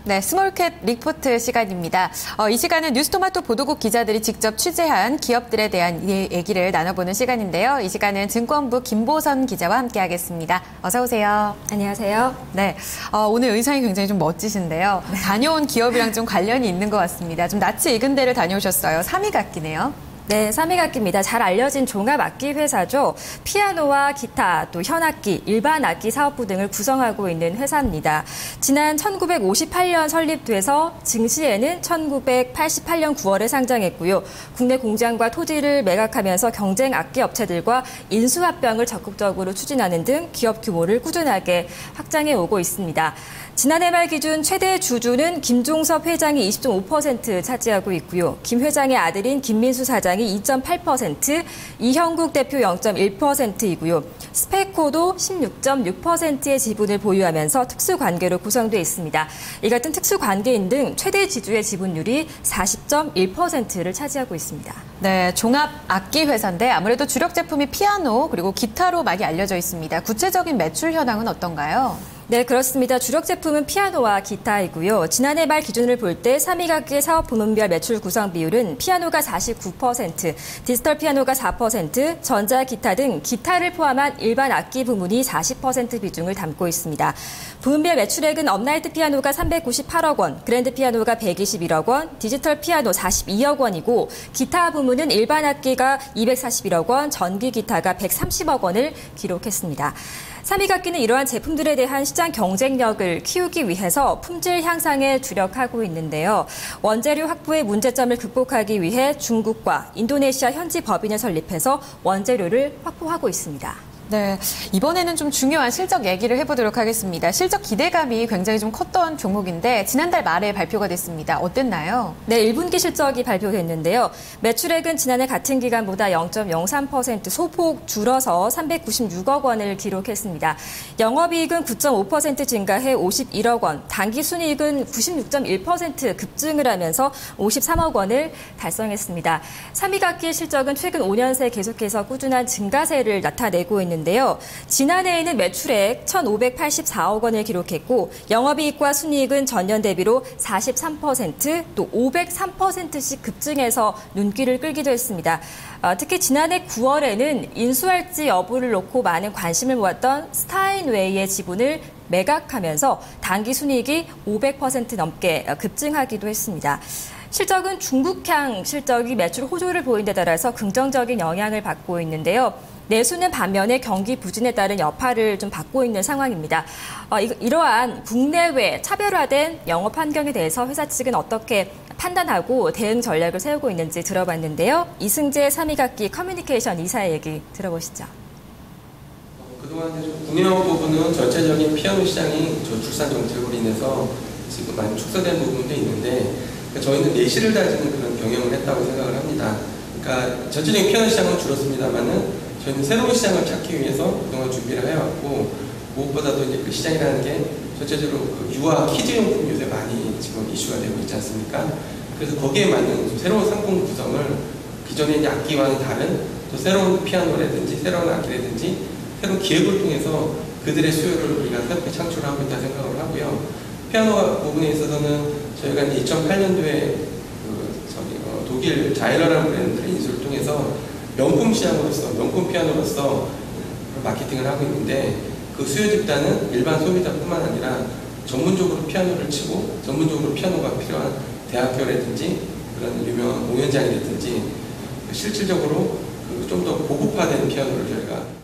네, 스몰캣 리포트 시간입니다. 이 시간은 뉴스토마토 보도국 기자들이 직접 취재한 기업들에 대한 얘기를 나눠보는 시간인데요. 이 시간은 증권부 김보선 기자와 함께하겠습니다. 어서 오세요. 안녕하세요. 네, 오늘 의상이 굉장히 좀 멋지신데요. 네. 다녀온 기업이랑 좀 관련이 있는 것 같습니다. 좀 낯이 익은 데를 다녀오셨어요. 삼위각기네요. 네, 삼위각기입니다. 잘 알려진 종합악기 회사죠. 피아노와 기타, 또 현악기, 일반 악기 사업부 등을 구성하고 있는 회사입니다. 지난 1958년 설립돼서 증시에는 1988년 9월에 상장했고요. 국내 공장과 토지를 매각하면서 경쟁 악기 업체들과 인수합병을 적극적으로 추진하는 등 기업 규모를 꾸준하게 확장해 오고 있습니다. 지난해 말 기준 최대 주주는 김종섭 회장이 20.5% 차지하고 있고요. 김 회장의 아들인 김민수 사장이 2.8%, 이형국 대표 0.1%이고요. 스페코도 16.6%의 지분을 보유하면서 특수관계로 구성되어 있습니다. 이 같은 특수관계인 등 최대 지주의 지분율이 40.1%를 차지하고 있습니다. 네, 종합 악기 회사인데 아무래도 주력 제품이 피아노 그리고 기타로 많이 알려져 있습니다. 구체적인 매출 현황은 어떤가요? 네, 그렇습니다. 주력 제품은 피아노와 기타이고요. 지난해 말 기준을 볼 때 삼위각기 사업 부문별 매출 구성 비율은 피아노가 49%, 디지털 피아노가 4%, 전자 기타 등 기타를 포함한 일반 악기 부문이 40% 비중을 담고 있습니다. 부문별 매출액은 업라이트 피아노가 398억 원, 그랜드 피아노가 121억 원, 디지털 피아노 42억 원이고 기타 부문은 일반 악기가 241억 원, 전기 기타가 130억 원을 기록했습니다. 삼위각기는 이러한 제품들에 대한 시장 경쟁력을 키우기 위해서 품질 향상에 주력하고 있는데요. 원재료 확보의 문제점을 극복하기 위해 중국과 인도네시아 현지 법인을 설립해서 원재료를 확보하고 있습니다. 네, 이번에는 좀 중요한 실적 얘기를 해보도록 하겠습니다. 실적 기대감이 굉장히 좀 컸던 종목인데 지난달 말에 발표가 됐습니다. 어땠나요? 네, 1분기 실적이 발표됐는데요. 매출액은 지난해 같은 기간보다 0.03% 소폭 줄어서 396억 원을 기록했습니다. 영업이익은 9.5% 증가해 51억 원, 당기순이익은 96.1% 급증을 하면서 53억 원을 달성했습니다. 삼위각기의 실적은 최근 5년 새 계속해서 꾸준한 증가세를 나타내고 있는 데요. 지난해에는 매출액 1,584억 원을 기록했고 영업이익과 순이익은 전년 대비로 43%, 또 503%씩 급증해서 눈길을 끌기도 했습니다. 특히 지난해 9월에는 인수할지 여부를 놓고 많은 관심을 모았던 스타인웨이의 지분을 매각하면서 당기순이익이 500% 넘게 급증하기도 했습니다. 실적은 중국향 실적이 매출 호조를 보인 데 따라서 긍정적인 영향을 받고 있는데요. 내수는 반면에 경기 부진에 따른 여파를 좀 받고 있는 상황입니다. 이러한 국내외 차별화된 영업 환경에 대해서 회사 측은 어떻게 판단하고 대응 전략을 세우고 있는지 들어봤는데요. 이승재 삼위각기 커뮤니케이션 이사의 얘기 들어보시죠. 그동안 국내영업 부분은 전체적인 피아노 시장이 저출산 정책으로 인해서 지금 많이 축소된 부분도 있는데 저희는 내실을 다지는 그런 경영을 했다고 생각을 합니다. 그러니까 전체적인 피아노 시장은 줄었습니다만은 저희는 새로운 시장을 찾기 위해서 그동안 준비를 해왔고 무엇보다도 이제 그 시장이라는 게 전체적으로 그 유아 키즈용품 요새 많이 지금 이슈가 되고 있지 않습니까? 그래서 거기에 맞는 새로운 상품 구성을 기존의 이제 악기와는 다른 또 새로운 피아노라든지 새로운 악기라든지 새로운 기획을 통해서 그들의 수요를 우리가 새롭게 창출하고 있다 생각을 하고요. 피아노 부분에 있어서는 저희가 이제 2008년도에 독일 자이러라는 브랜드를 인수를 통해서 명품 시장으로서, 명품 피아노로서 마케팅을 하고 있는데 그 수요 집단은 일반 소비자뿐만 아니라 전문적으로 피아노를 치고 전문적으로 피아노가 필요한 대학교라든지 그런 유명한 공연장이라든지 실질적으로 좀 더 고급화된 피아노를 저희가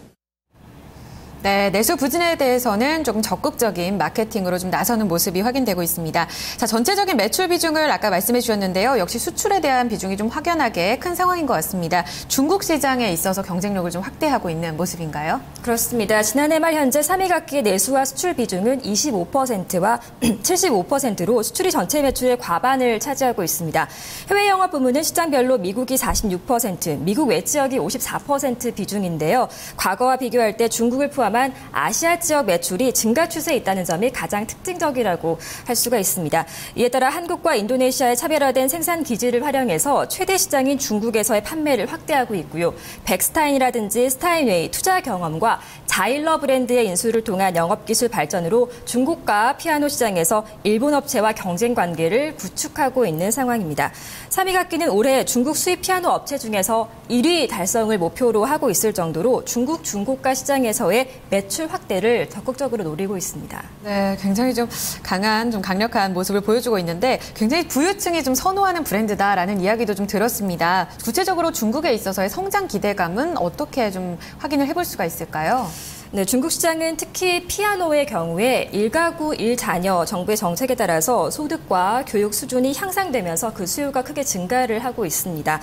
네, 내수 부진에 대해서는 조금 적극적인 마케팅으로 좀 나서는 모습이 확인되고 있습니다. 자, 전체적인 매출 비중을 아까 말씀해 주셨는데요. 역시 수출에 대한 비중이 좀 확연하게 큰 상황인 것 같습니다. 중국 시장에 있어서 경쟁력을 좀 확대하고 있는 모습인가요? 그렇습니다. 지난해 말 현재 삼위각기의 내수와 수출 비중은 25%와 75%로 수출이 전체 매출의 과반을 차지하고 있습니다. 해외 영업 부문은 시장별로 미국이 46%, 미국 외 지역이 54% 비중인데요. 과거와 비교할 때 중국을 포함한 포함한 아시아 지역 매출이 증가 추세에 있다는 점이 가장 특징적이라고 할 수가 있습니다. 이에 따라 한국과 인도네시아의 차별화된 생산 기지를 활용해서 최대 시장인 중국에서의 판매를 확대하고 있고요. 백스타인이라든지 스타인웨이 투자 경험과 자일러 브랜드의 인수를 통한 영업기술 발전으로 중국과 피아노 시장에서 일본 업체와 경쟁 관계를 구축하고 있는 상황입니다. 3위각기는 올해 중국 수입 피아노 업체 중에서 1위 달성을 목표로 하고 있을 정도로 중국 중고가 시장에서의 매출 확대를 적극적으로 노리고 있습니다. 네, 굉장히 좀 강한, 좀 강력한 모습을 보여주고 있는데 굉장히 부유층이 좀 선호하는 브랜드다라는 이야기도 좀 들었습니다. 구체적으로 중국에 있어서의 성장 기대감은 어떻게 좀 확인을 해볼 수가 있을까요? 네, 중국 시장은 특히 피아노의 경우에 1가구 1자녀 정부의 정책에 따라서 소득과 교육 수준이 향상되면서 그 수요가 크게 증가를 하고 있습니다.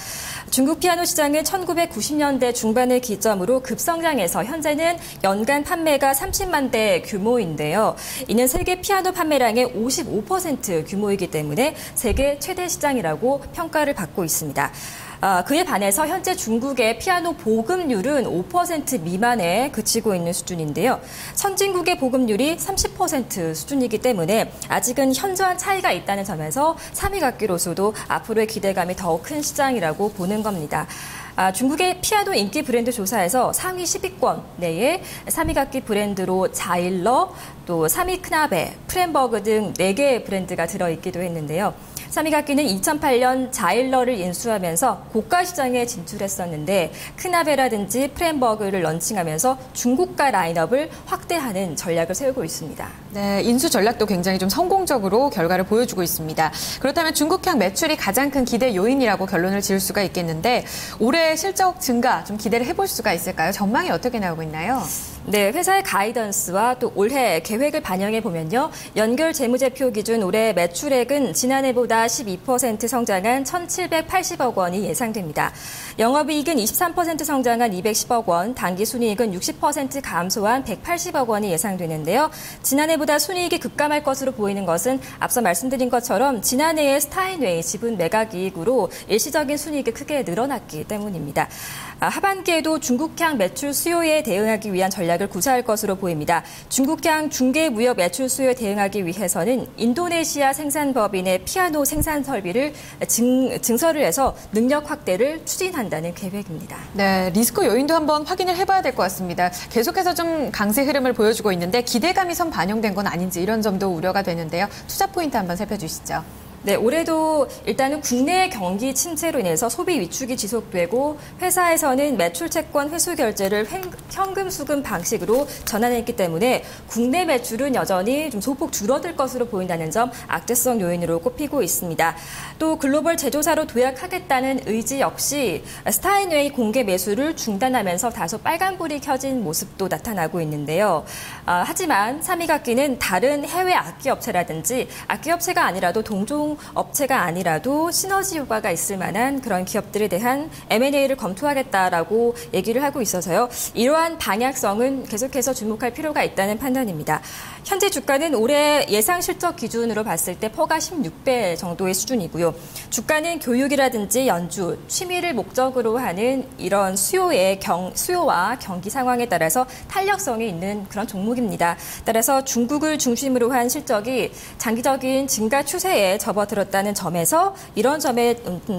중국 피아노 시장은 1990년대 중반을 기점으로 급성장해서 현재는 연간 판매가 30만 대 규모인데요. 이는 세계 피아노 판매량의 55% 규모이기 때문에 세계 최대 시장이라고 평가를 받고 있습니다. 그에 반해서 현재 중국의 피아노 보급률은 5% 미만에 그치고 있는 수준인데요. 선진국의 보급률이 30% 수준이기 때문에 아직은 현저한 차이가 있다는 점에서 3위 각기로서도 앞으로의 기대감이 더욱 큰 시장이라고 보는 겁니다. 중국의 피아노 인기 브랜드 조사에서 상위 10위권 내에 3위 각기 브랜드로 자일러, 또 3위 크나베, 프렌버그 등 4개의 브랜드가 들어있기도 했는데요. 3위 각기는 2008년 자일러를 인수하면서 고가 시장에 진출했었는데 크나베라든지 프렌버그를 런칭하면서 중고가 라인업을 확대하는 전략을 세우고 있습니다. 네, 인수 전략도 굉장히 좀 성공적으로 결과를 보여주고 있습니다. 그렇다면 중국향 매출이 가장 큰 기대 요인이라고 결론을 지을 수가 있겠는데 올해 실적 증가 좀 기대를 해볼 수가 있을까요? 전망이 어떻게 나오고 있나요? 네, 회사의 가이던스와 또 올해 계획을 반영해 보면요. 연결 재무제표 기준 올해 매출액은 지난해보다 12% 성장한 1,780억 원이 예상됩니다. 영업이익은 23% 성장한 210억 원, 당기순이익은 60% 감소한 180억 원이 예상되는데요. 지난해보다 순이익이 급감할 것으로 보이는 것은 앞서 말씀드린 것처럼 지난해의 스타인웨이 지분 매각 이익으로 일시적인 순이익이 크게 늘어났기 때문입니다. 하반기에도 중국향 매출 수요에 대응하기 위한 전략을 구사할 것으로 보입니다. 중국향 중개 무역 매출 수요에 대응하기 위해서는 인도네시아 생산법인의 피아노 생산 설비를 증설을 해서 능력 확대를 추진한다는 계획입니다. 네, 리스크 요인도 한번 확인을 해봐야 될 것 같습니다. 계속해서 좀 강세 흐름을 보여주고 있는데 기대감이 선 반영된 건 아닌지 이런 점도 우려가 되는데요. 투자 포인트 한번 살펴주시죠. 네, 올해도 일단은 국내 경기 침체로 인해서 소비 위축이 지속되고 회사에서는 매출 채권 회수 결제를 현금 수금 방식으로 전환했기 때문에 국내 매출은 여전히 좀 소폭 줄어들 것으로 보인다는 점 악재성 요인으로 꼽히고 있습니다. 또 글로벌 제조사로 도약하겠다는 의지 역시 스타인웨이 공개 매수를 중단하면서 다소 빨간불이 켜진 모습도 나타나고 있는데요. 하지만 3위 각기는 다른 해외 악기 업체라든지 악기 업체가 아니라도 동종 업체가 아니라도 시너지 효과가 있을 만한 그런 기업들에 대한 M&A를 검토하겠다라고 얘기를 하고 있어서요. 이러한 방향성은 계속해서 주목할 필요가 있다는 판단입니다. 현재 주가는 올해 예상 실적 기준으로 봤을 때 퍼가 16배 정도의 수준이고요. 주가는 교육이라든지 연주, 취미를 목적으로 하는 이런 수요와 경기 상황에 따라서 탄력성이 있는 그런 종목입니다. 따라서 중국을 중심으로 한 실적이 장기적인 증가 추세에 접어들었다는 점에서 이런 점에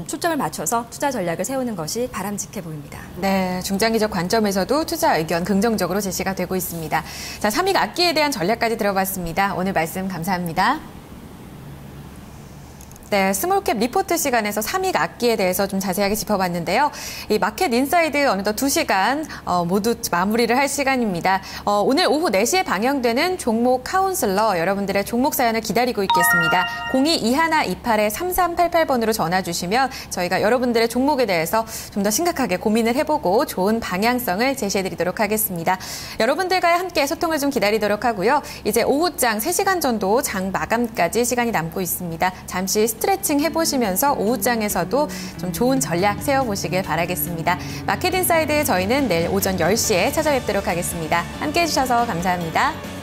초점을 맞춰서 투자 전략을 세우는 것이 바람직해 보입니다. 네, 중장기적 관점에서도 투자 의견 긍정적으로 제시가 되고 있습니다. 자, 3위 악기에 대한 전략까지 들어봤습니다. 오늘 말씀 감사합니다. 네, 스몰캡 리포트 시간에서 3위 악기에 대해서 좀 자세하게 짚어봤는데요. 이 마켓 인사이드 어느덧 2시간 모두 마무리를 할 시간입니다. 오늘 오후 4시에 방영되는 종목 카운슬러 여러분들의 종목 사연을 기다리고 있겠습니다. 02-2128-3388번으로 전화 주시면 저희가 여러분들의 종목에 대해서 좀 더 심각하게 고민을 해보고 좋은 방향성을 제시해드리도록 하겠습니다. 여러분들과 함께 소통을 좀 기다리도록 하고요. 이제 오후장 3시간 정도 장 마감까지 시간이 남고 있습니다. 잠시 스트레칭 해보시면서 오후장에서도 좀 좋은 전략 세워보시길 바라겠습니다. 마켓 인사이드 저희는 내일 오전 10시에 찾아뵙도록 하겠습니다. 함께해 주셔서 감사합니다.